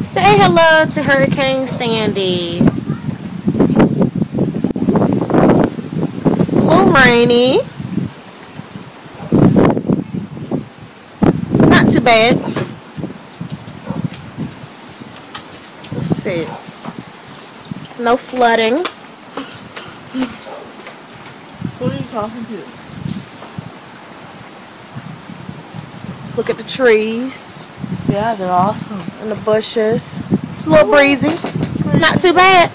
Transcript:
Say hello to Hurricane Sandy. It's a little rainy. Not too bad. Let's see. No flooding. Who are you talking to? Look at the trees. Yeah, they're awesome. And the bushes. It's a little breezy. Not too bad.